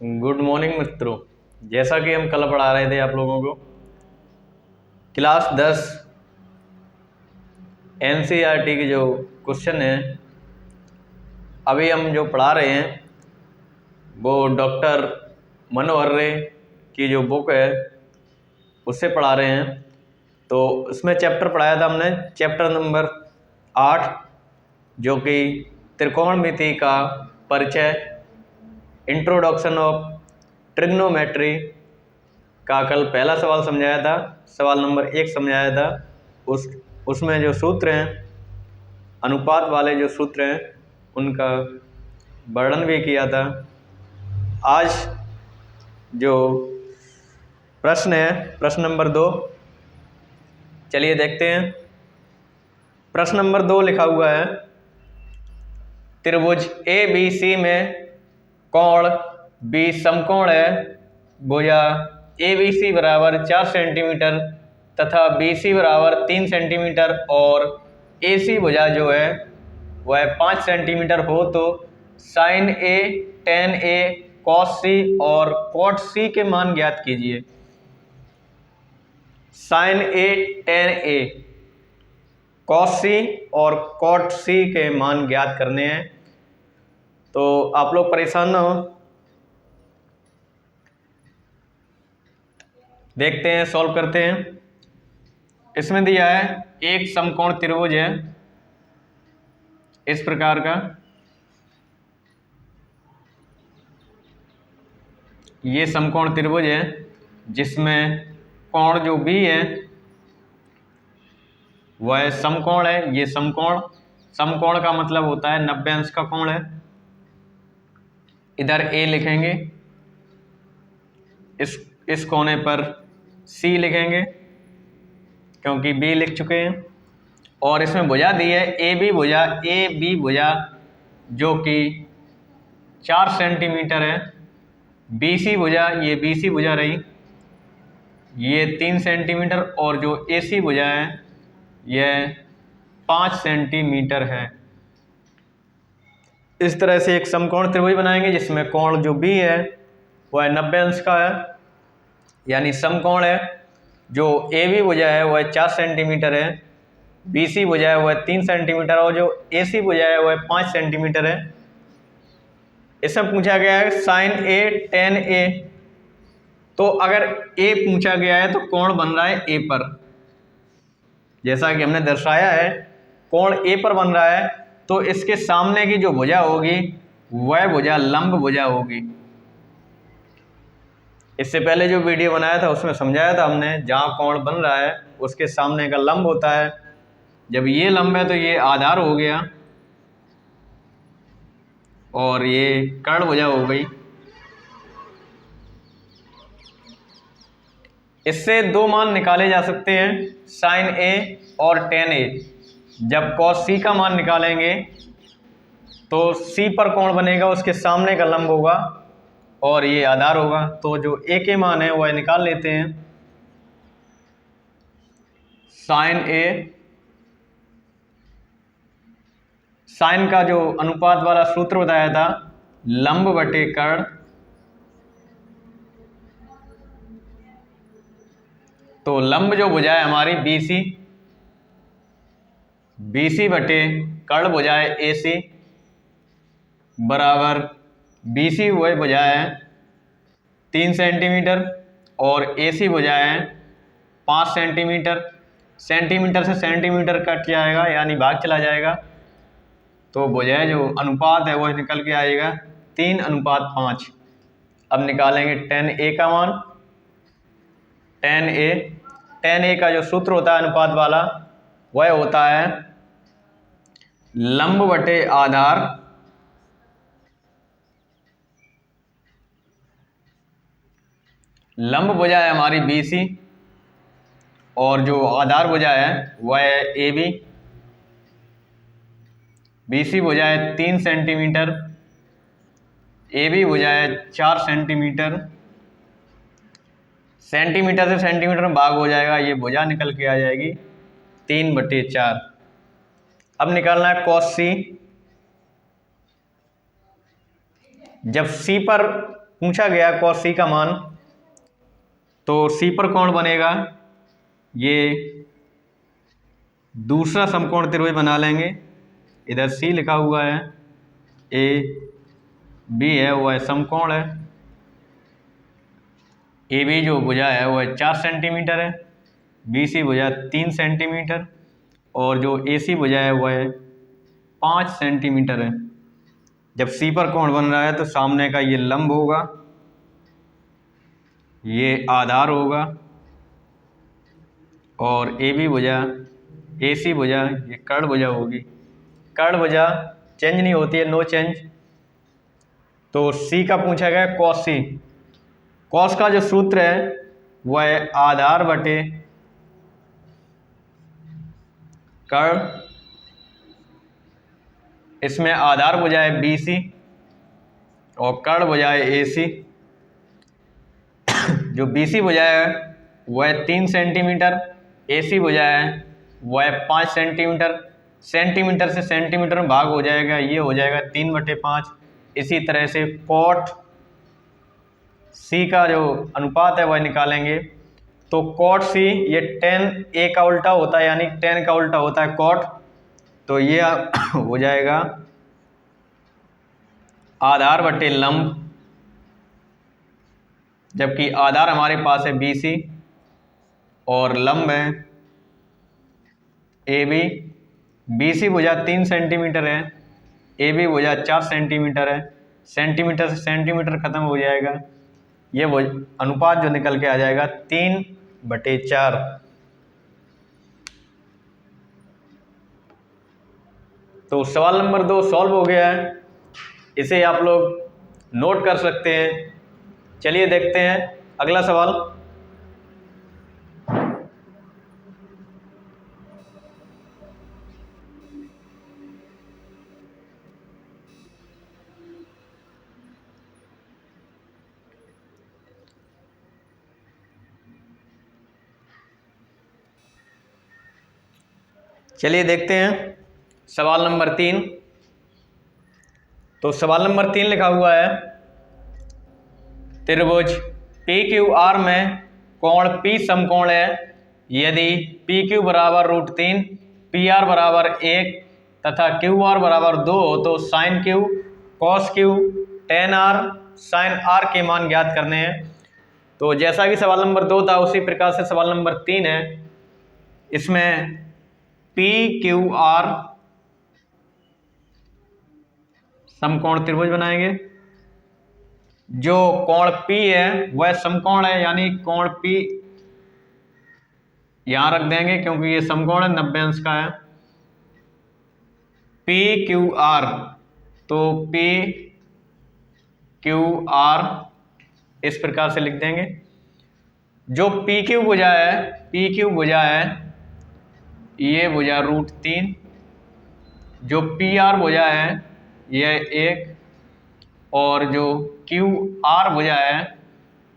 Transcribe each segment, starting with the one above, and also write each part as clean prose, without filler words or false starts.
Good morning मित्रों। जैसा कि हम कल पढ़ा रहे थे आप लोगों को क्लास 10 एनसीईआरटी के जो क्वेश्चन है अभी हम जो पढ़ा रहे हैं वो डॉक्टर मनोहर रे की जो बुक है उससे पढ़ा रहे हैं। तो उसमें चैप्टर पढ़ाया था हमने चैप्टर नंबर 8 जो कि त्रिकोणमिति का परिचय, इंट्रोडक्शन ऑफ ट्रिग्नोमेट्री का कल पहला सवाल समझाया था, सवाल नंबर 1 समझाया था। उसमें जो सूत्र हैं, अनुपात वाले जो सूत्र हैं उनका वर्णन भी किया था। आज जो प्रश्न है प्रश्न नंबर 2, चलिए देखते हैं। प्रश्न नंबर 2 लिखा हुआ है, त्रिभुज ए बी सी में कोण बी समकोण है, भुजा ए बी सी बराबर 4 सेंटीमीटर तथा बी सी बराबर 3 सेंटीमीटर और ए सी भुजा जो है वह 5 सेंटीमीटर हो तो साइन ए, टेन ए, कॉस सी और कॉट सी के मान ज्ञात कीजिए। साइन ए, टेन ए, कॉस सी और कॉट सी के मान ज्ञात करने हैं। तो आप लोग परेशान ना हो, देखते हैं, सॉल्व करते हैं। इसमें दिया है एक समकोण त्रिभुज है इस प्रकार का, ये समकोण त्रिभुज है जिसमें कोण जो बी है वह समकोण है। ये समकोण, समकोण का मतलब होता है 90 अंश का कोण है। इधर ए लिखेंगे, इस कोने पर सी लिखेंगे क्योंकि बी लिख चुके हैं। और इसमें भुजा दी है ए बी भुजा जो कि 4 सेंटीमीटर है। बी सी भुजा, ये बी सी भुजा रही, ये 3 सेंटीमीटर और जो ए सी भुजा है यह 5 सेंटीमीटर है। इस तरह से एक समकोण त्रिभुज बनाएंगे जिसमें कोण जो बी है वह 90 अंश का है, यानी समकोण है। जो ए बी भुजा है वह 4 सेंटीमीटर है, बी सी भुजा है वह 3 सेंटीमीटर और जो ए सी भुजा है वह 5 सेंटीमीटर है। इसमें पूछा गया है साइन ए, टेन ए। तो अगर ए पूछा गया है तो कोण बन रहा है ए पर, जैसा कि हमने दर्शाया है कोण ए पर बन रहा है, तो इसके सामने की जो भुजा होगी वह भुजा लंब भुजा होगी। इससे पहले जो वीडियो बनाया था उसमें समझाया था हमने, जहाँ कोण बन रहा है उसके सामने का लंब होता है। जब ये लंब है तो ये आधार हो गया और ये कर्ण भुजा हो गई। इससे दो मान निकाले जा सकते हैं, साइन ए और टेन ए। जब कॉस सी का मान निकालेंगे तो सी पर कोण बनेगा, उसके सामने का लंब होगा और ये आधार होगा। तो जो ए के मान है वह निकाल लेते हैं। साइन ए, साइन का जो अनुपात वाला सूत्र बताया था लंब बटे कर्ण, तो लंब जो भुजा है हमारी BC, BC बटे कर्ण भुजा है AC बराबर BC वह भुजा है 3 सेंटीमीटर और AC भुजा है 5 सेंटीमीटर। सेंटीमीटर से सेंटीमीटर कट जाएगा यानी भाग चला जाएगा, तो भुजा जो अनुपात है वह निकल के आएगा 3:5। अब निकालेंगे टेन ए का मान। टेन ए का जो सूत्र होता है अनुपात वाला वह होता है लंब बटे आधार लंब भुजा है हमारी BC और जो आधार भुजा है वह है AB। BC भुजा है 3 सेंटीमीटर, AB भुजा है 4 सेंटीमीटर। सेंटीमीटर से सेंटीमीटर में भाग हो जाएगा, ये भुजा निकल के आ जाएगी 3/4। अब निकालना है कॉस सी। जब सी पर पूछा गया cos c का मान, तो c पर कोण बनेगा, ये दूसरा समकोण त्रिभुज बना लेंगे। इधर c लिखा हुआ है, a b है वह समकोण है, ए बी जो भुजा है वह 4 सेंटीमीटर है, बी सी भुजा 3 सेंटीमीटर और जो ए सी भुजा है वह 5 सेंटीमीटर है। जब सी पर कोण बन रहा है तो सामने का ये लंब होगा, ये आधार होगा, और ए बी भुजा ए सी भुजा ये कर्ण भुजा होगी। कर्ण भुजा चेंज नहीं होती है, नो चेंज। तो सी का पूछा गया कॉस सी। कॉस का जो सूत्र है वह आधार बटे कर्ण, इसमें आधार भुजा है बी सी और कर्ण भुजा है ए सी। जो बी सी भुजा है वह 3 सेंटीमीटर, ए सी भुजा है वह 5 सेंटीमीटर। सेंटीमीटर से सेंटीमीटर में भाग हो जाएगा, ये हो जाएगा 3/5। इसी तरह से कॉट सी का जो अनुपात है वह निकालेंगे, तो कॉट सी ये tan a का उल्टा होता है, यानी tan का उल्टा होता है कॉट, तो ये हो जाएगा आधार बटे लंब, जबकि आधार हमारे पास है बी सी और लंब है ए बी। बी सी भुजा 3 सेंटीमीटर है, ए बी भुजा 4 सेंटीमीटर है। सेंटीमीटर से सेंटीमीटर खत्म हो जाएगा, ये वो अनुपात जो निकल के आ जाएगा 3/4। तो सवाल नंबर 2 सॉल्व हो गया है, इसे आप लोग नोट कर सकते हैं। चलिए देखते हैं अगला सवाल। चलिए देखते हैं सवाल नंबर 3। तो सवाल नंबर 3 लिखा हुआ है, त्रिभुज पी क्यू आर में कोण P समकोण है यदि पी क्यू बराबर √3, पी आर बराबर 1 तथा क्यू आर बराबर 2 हो तो sine Q, cos Q, tan R, sine R के मान ज्ञात करने हैं। तो जैसा कि सवाल नंबर 2 था उसी प्रकार से सवाल नंबर 3 है। इसमें पी क्यू आर समकोण त्रिभुज बनाएंगे। जो कोण P है वह समकोण है, यानी कोण P यहां रख देंगे क्योंकि ये समकोण है, 90 अंश का है। पी क्यू आर, तो पी क्यू आर इस प्रकार से लिख देंगे। जो पी क्यू भुजा है, पी क्यू भुजा है ये भुजा √3, जो पी आर भुजा है यह 1 और जो क्यू आर भुजा है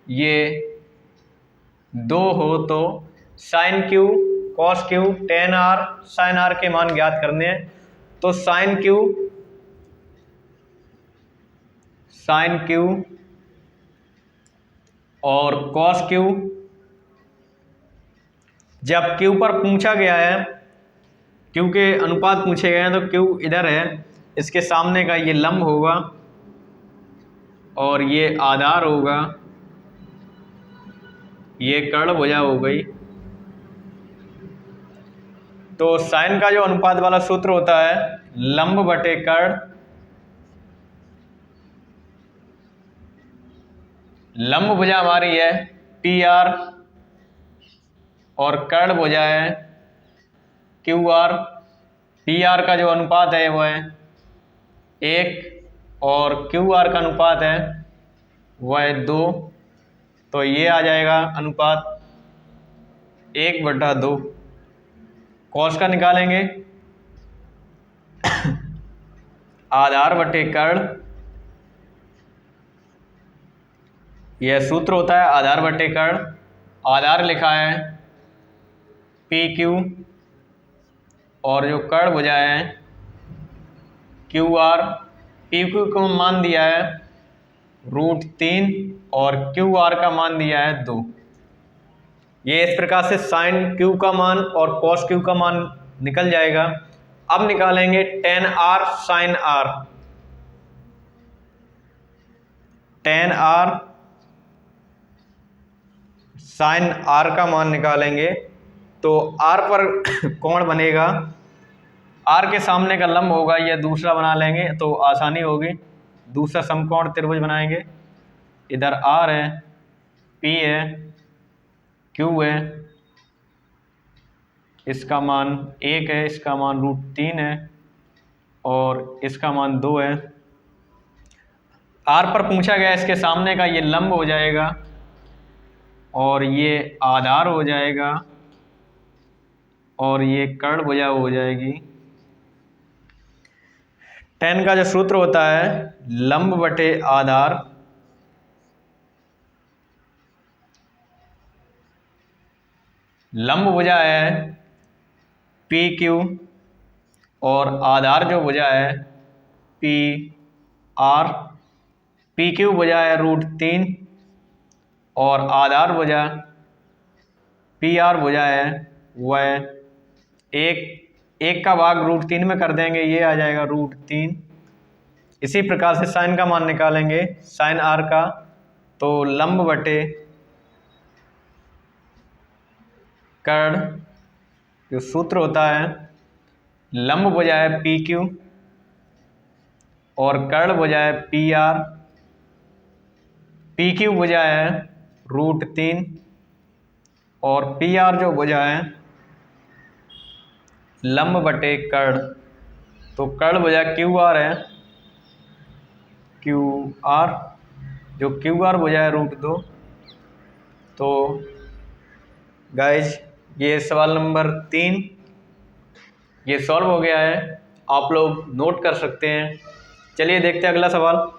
ये 2 हो तो sine Q, cos Q, tan R, sine R के मान ज्ञात करने हैं। तो साइन क्यू और कॉस क्यू, जब क्यू पर पूछा गया है, क्यू के अनुपात पूछे गए हैं, तो क्यू इधर है, इसके सामने का ये लंब होगा और ये आधार होगा, ये कर्ण भुजा हो गई। तो साइन का जो अनुपात वाला सूत्र होता है लंब बटे कर्ण, लंब भुजा हमारी है पी आर और कर्ण भुजा है क्यू आर। पी आर का जो अनुपात है वह है 1 और क्यू आर का अनुपात है वह है 2, तो ये आ जाएगा अनुपात 1/2। कॉस का निकालेंगे आधार बटे कर्ण, यह सूत्र होता है आधार बटे कर्ण। आधार लिखा है पी क्यू और जो कर्ण भुजा है क्यू आर। पी क्यू को मान दिया है √3 और क्यू आर का मान दिया है 2। ये इस प्रकार से साइन क्यू का मान और कॉस क्यू का मान निकल जाएगा। अब निकालेंगे tan R sine R. Tan R sine R का मान निकालेंगे तो आर पर कोण बनेगा, आर के सामने का लंब होगा, यह दूसरा बना लेंगे तो आसानी होगी। दूसरा समकोण त्रिभुज बनाएंगे। इधर आर है, पी है, क्यू है, इसका मान 1 है, इसका मान √3 है और इसका मान 2 है। आर पर पूछा गया इसके सामने का ये लंब हो जाएगा और ये आधार हो जाएगा और ये कर्ण भुजा हो जाएगी। टेन का जो सूत्र होता है लंब बटे आधार, लंब भुजा है पी क्यू और आधार जो भुजा है पी आर। पी क्यू भुजा है √3 और आधार भुजा पी आर भुजा है वह एक का भाग √3 में कर देंगे, ये आ जाएगा √3। इसी प्रकार से साइन का मान निकालेंगे, साइन आर का, तो लंब बटे कर्ण जो सूत्र होता है लंब भुजा है पी क्यू और कर्ण भुजा है पी आर। पी क्यू भुजा है √3 और पी आर जो भुजा है लंब बटे कर्ण, तो कर्ण भुजा क्यू आर है, क्यू आर जो क्यू आर भुजा है √2। तो गाइज ये सवाल नंबर 3 ये सॉल्व हो गया है, आप लोग नोट कर सकते हैं। चलिए देखते हैं अगला सवाल।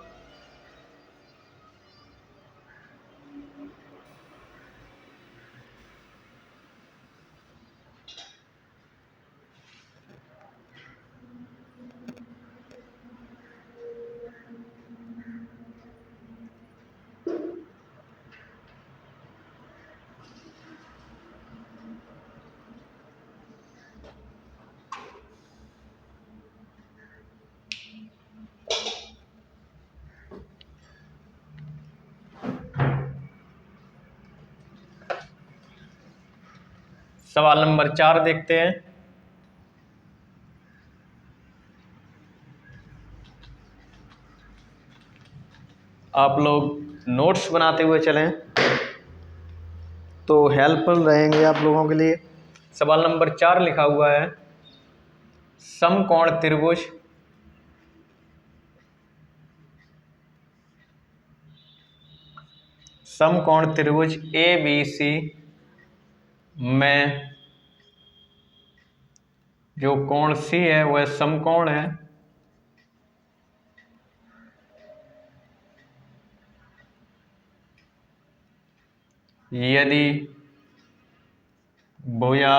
सवाल नंबर 4 देखते हैं। आप लोग नोट्स बनाते हुए चलें तो हेल्पफुल रहेंगे आप लोगों के लिए। सवाल नंबर 4 लिखा हुआ है समकोण त्रिभुज समकोण त्रिभुज ABC में जो कोण C है वह समकोण है। यदि भुजा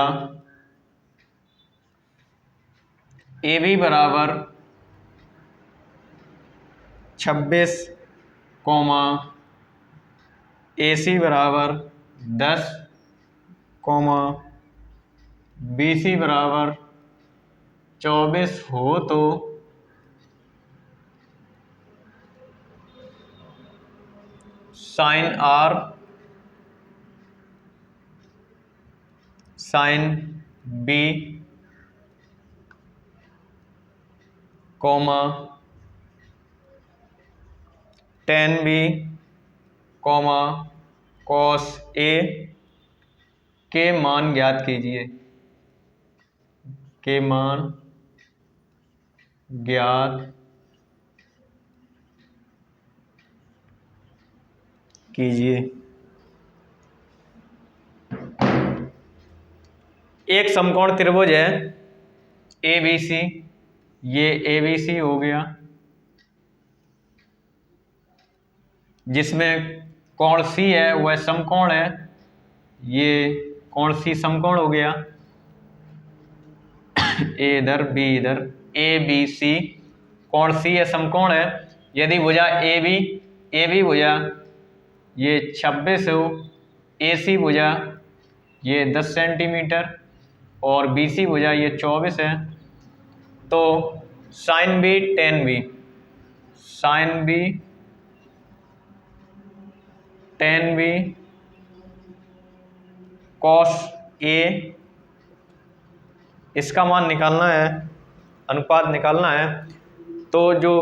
AB बराबर 26, AC बराबर 10, BC बराबर 24 हो तो sine R sine B tan B cos A के मान ज्ञात कीजिए, के मान ज्ञात कीजिए। एक समकोण त्रिभुज है ABC, ये ABC हो गया जिसमें कोण C है वह समकोण है, ये कोण C समकोण हो गया। A इधर B इधर ABC कोण C है समकोण है। यदि भुजा AB ए बी भुजा ये 26 हो, ए सी भुजा ये 10 सेंटीमीटर और बी सी भुजा ये 24 है। तो sine B tan B, sine B tan B cos A, इसका मान निकालना है, अनुपात निकालना है। तो जो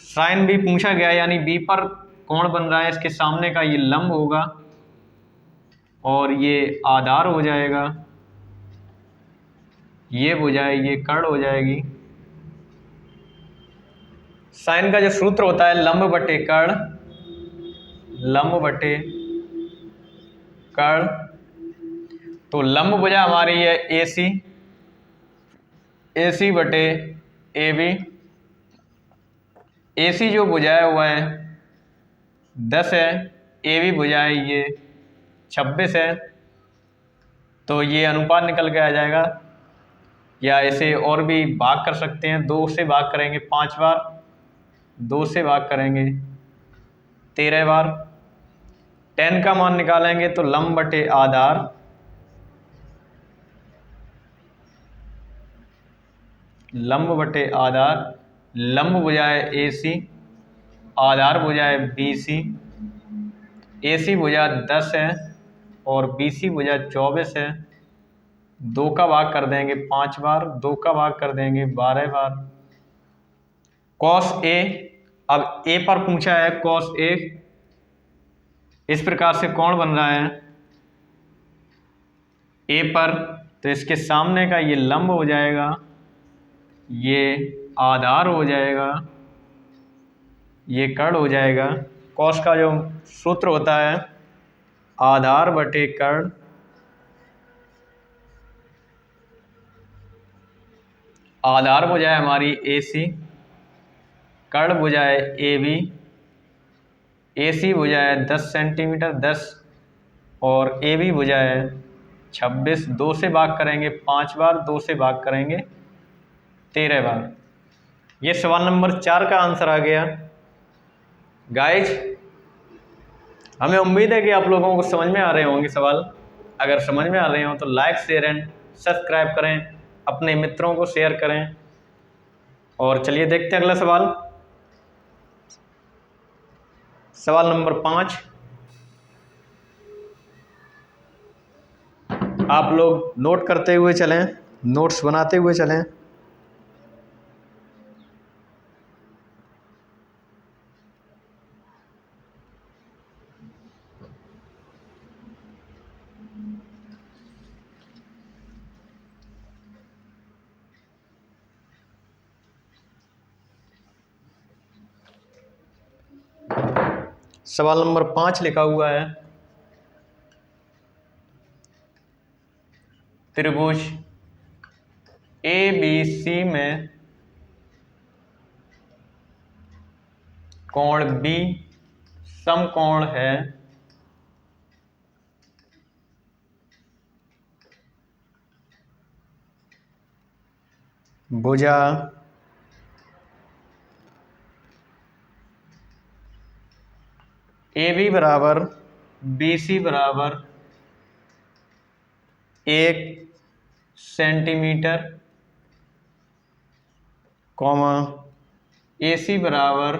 साइन बी पूछा गया यानी बी पर कोण बन रहा है, इसके सामने का ये लंब होगा और ये आधार हो जाएगा, ये भुजा ये कर्ण हो जाएगी। साइन का जो सूत्र होता है लंब बटे कर्ण, लंब बटे कर्ण। तो लंब भुजा हमारी है ए सी, ए सी बटे ए बी। ए सी जो भुजा है वह है 10 है, ए बी भुजा है ये 26 है। तो ये अनुपात निकल के आ जाएगा, या इसे और भी भाग कर सकते हैं। 2 से भाग करेंगे 5 बार, 2 से भाग करेंगे 13 बार। 10 का मान निकालेंगे तो लंब बटे आधार, लंब बटे आधार। लंब भुजा है ए सी, आधार भुजा है बी सी। ए सी भुजा 10 है और बी सी भुजा 24 है। 2 का भाग कर देंगे 5 बार, 2 का भाग कर देंगे 12 बार। कॉस ए, अब ए पर पूछा है कॉस ए, इस प्रकार से कौन बन रहा है ए पर, तो इसके सामने का ये लंब हो जाएगा, ये आधार हो जाएगा, ये कर्ण हो जाएगा। कॉस का जो सूत्र होता है आधार बटे कर्ण, आधार भुजा है हमारी ए सी, कर्ण भुजा है ए बी। ए सी भुजा है 10 सेंटीमीटर 10 और ए बी भुजा है 26। 2 से भाग करेंगे 5 बार, 2 से भाग करेंगे 13 बार। ये सवाल नंबर 4 का आंसर आ गया। गाइज हमें उम्मीद है कि आप लोगों को समझ में आ रहे होंगे सवाल। अगर समझ में आ रहे हो तो लाइक शेयर एंड सब्सक्राइब करें, अपने मित्रों को शेयर करें। और चलिए देखते हैं अगला सवाल। सवाल नंबर 5, आप लोग नोट करते हुए चलें, नोट्स बनाते हुए चलें। सवाल नंबर 5 लिखा हुआ है, त्रिभुज ए बी सी में कोण बी समकोण है, भुजा ए बी बराबर बी सी बराबर 1 सेंटीमीटर, कॉमा ए सी बराबर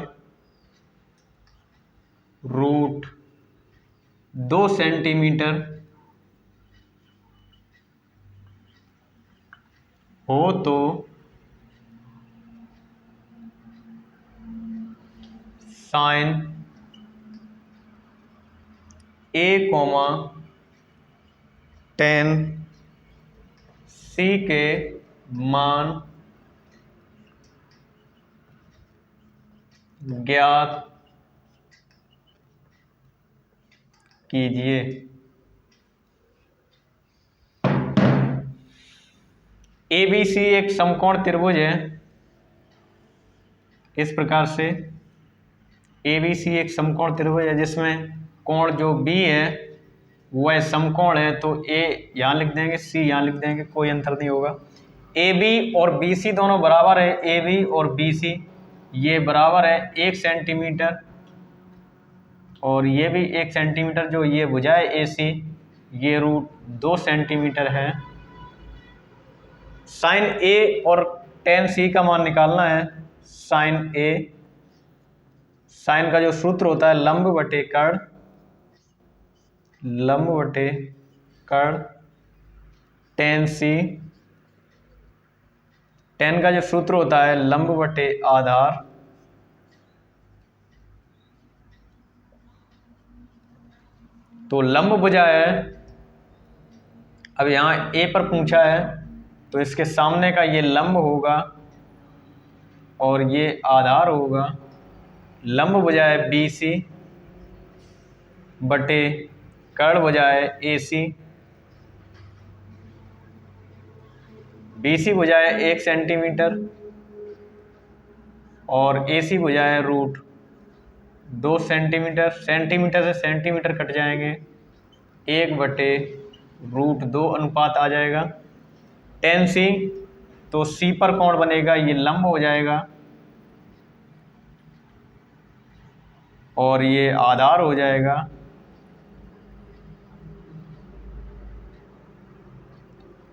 √2 सेंटीमीटर हो तो साइन ए कॉमा टेन सी के मान ज्ञात कीजिए। ABC एक समकोण त्रिभुज है। इस प्रकार से ABC एक समकोण त्रिभुज है जिसमें कोण जो B है वह समकोण है, तो A यहाँ लिख देंगे, C यहाँ लिख देंगे, कोई अंतर नहीं होगा। AB और BC दोनों बराबर है, AB और BC ये बराबर है 1 सेंटीमीटर और ये भी 1 सेंटीमीटर। जो ये भुजा है AC, ये रूट 2 सेंटीमीटर है। साइन A और टेन C का मान निकालना है। साइन A, साइन का जो सूत्र होता है लंब बटे कर्ण, लंब बटे कर्ण। टेन C, टेन का जो सूत्र होता है लंब बटे आधार। तो लंब भुजा है, अब यहाँ A पर पूछा है तो इसके सामने का ये लंब होगा और ये आधार होगा। लंब भुजा है BC बटे कर्ण भुजा है AC। BC भुजा है 1 सेंटीमीटर और AC भुजा है रूट 2 सेंटीमीटर। सेंटीमीटर से सेंटीमीटर कट जाएंगे, 1 बटे रूट 2 अनुपात आ जाएगा। टेन C, तो C पर कोण बनेगा, ये लंब हो जाएगा और ये आधार हो जाएगा।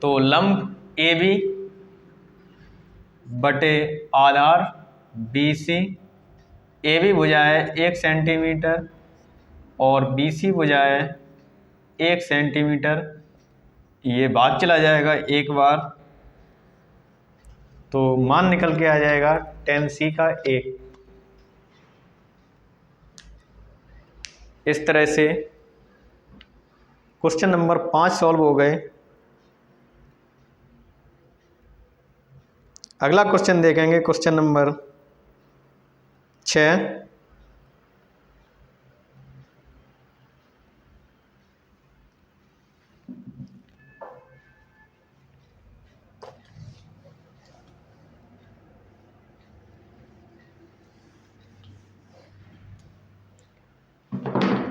तो लंब AB बटे आधार BC। AB भुजा है 1 सेंटीमीटर और BC भुजा है 1 सेंटीमीटर। ये भाग चला जाएगा एक बार, तो मान निकल के आ जाएगा टेन C का 1। इस तरह से क्वेश्चन नंबर 5 सॉल्व हो गए। अगला क्वेश्चन देखेंगे, क्वेश्चन नंबर 6।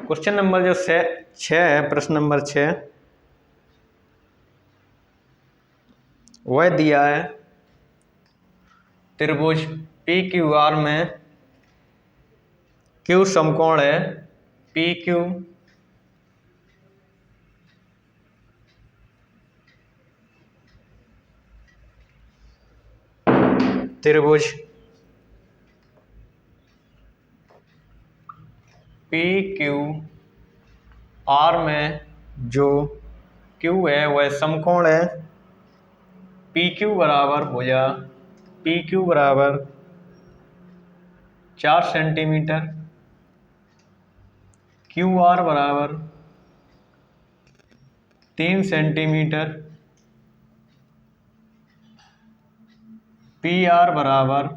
क्वेश्चन नंबर जो 6 है, प्रश्न नंबर 6, वह दिया है त्रिभुज PQR में Q समकोण है PQ, त्रिभुज PQR में जो Q है वह समकोण है। PQ बराबर भुजा PQ बराबर 4 सेंटीमीटर, QR बराबर 3 सेंटीमीटर, PR बराबर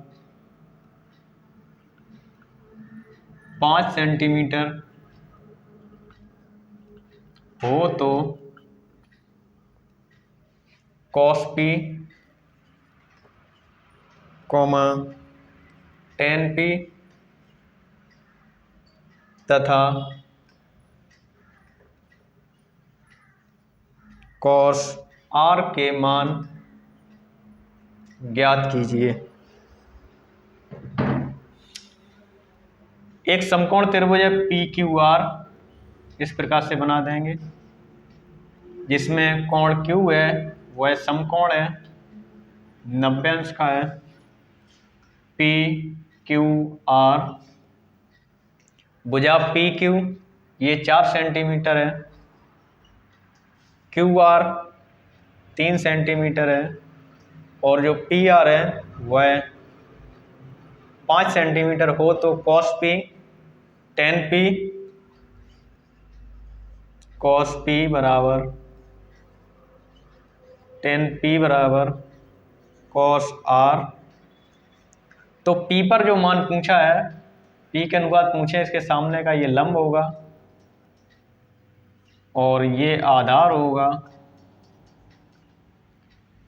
5 सेंटीमीटर हो तो cos P, tan P तथा cos R के मान ज्ञात कीजिए। एक समकोण त्रिभुज है PQR, इस प्रकार से बना देंगे, जिसमें कोण Q है वह समकोण है, 90 अंश का है। PQR भुजा PQ ये 4 सेंटीमीटर है, QR 3 सेंटीमीटर है और जो PR है वह 5 सेंटीमीटर हो तो cos P tan P, cos P बराबर tan P बराबर cos R। तो P पर जो मान पूछा है, P के अनुपात पूछे, इसके सामने का ये लंब होगा और ये आधार होगा,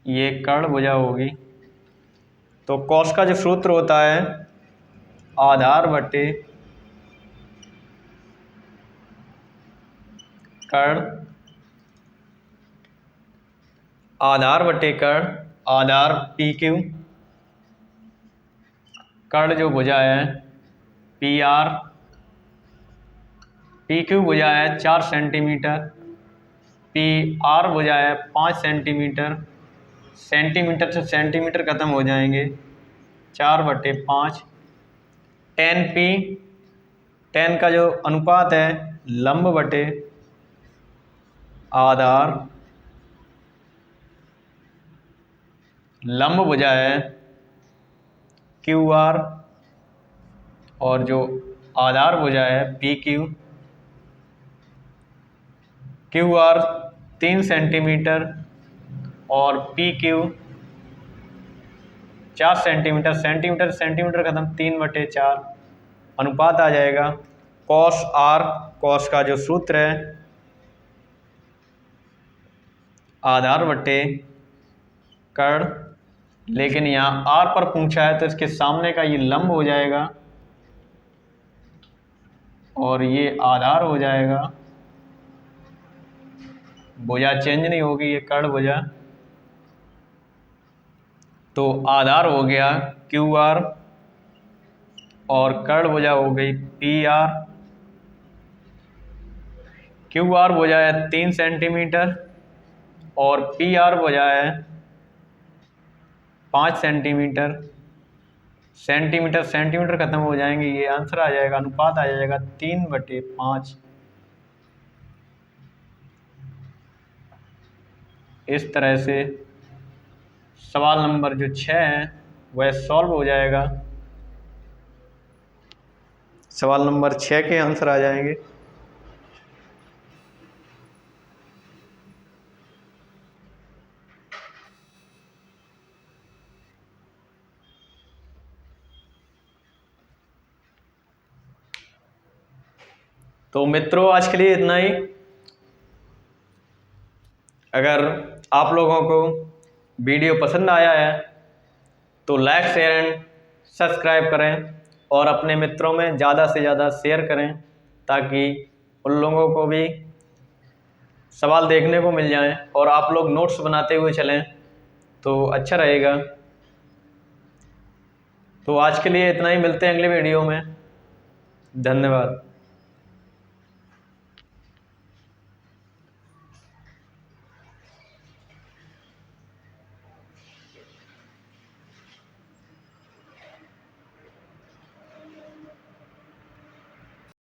ये कर्ण भुजा होगी। तो cos का जो सूत्र होता है आधार बटे कर्ण, आधार बटे कर्ण, आधार PQ, कर्ण जो भुजा है PR पी क्यू भुजा है 4 सेंटीमीटर, पी आर भुजा है 5 सेंटीमीटर, सेंटीमीटर से सेंटीमीटर ख़त्म हो जाएंगे, 4/5। टेन पी, टेन का जो अनुपात है लंब बटे आधार, लंब भुजा है क्यू आर और जो आधार भुजा है P Q. Q R 3 centimetre और पी क्यू 4 सेंटीमीटर, सेंटीमीटर सेंटीमीटर ख़त्म, 3/4 अनुपात आ जाएगा कॉस आर। कॉस का जो सूत्र है आधार बटे कर्ण, लेकिन यहाँ आर पर पूछा है तो इसके सामने का ये लंब हो जाएगा और ये आधार हो जाएगा। भुजा चेंज नहीं होगी, ये कर्ण भुजा। तो आधार हो गया क्यू आर और कर्ण भुजा हो गई पी आर। क्यू आर भुजा है 3 सेंटीमीटर और पी आर भुजा है 5 सेंटीमीटर, सेंटीमीटर सेंटीमीटर ख़त्म हो जाएंगे, ये आंसर आ जाएगा, अनुपात आ जाएगा 3/5। इस तरह से सवाल नंबर जो 6 है वह सॉल्व हो जाएगा। सवाल नंबर 6 के आंसर आ जाएंगे। तो मित्रों आज के लिए इतना ही। अगर आप लोगों को वीडियो पसंद आया है तो लाइक शेयर एंड सब्सक्राइब करें और अपने मित्रों में ज़्यादा से ज़्यादा शेयर करें ताकि उन लोगों को भी सवाल देखने को मिल जाएं और आप लोग नोट्स बनाते हुए चलें तो अच्छा रहेगा। तो आज के लिए इतना ही, मिलते हैं अगले वीडियो में। धन्यवाद।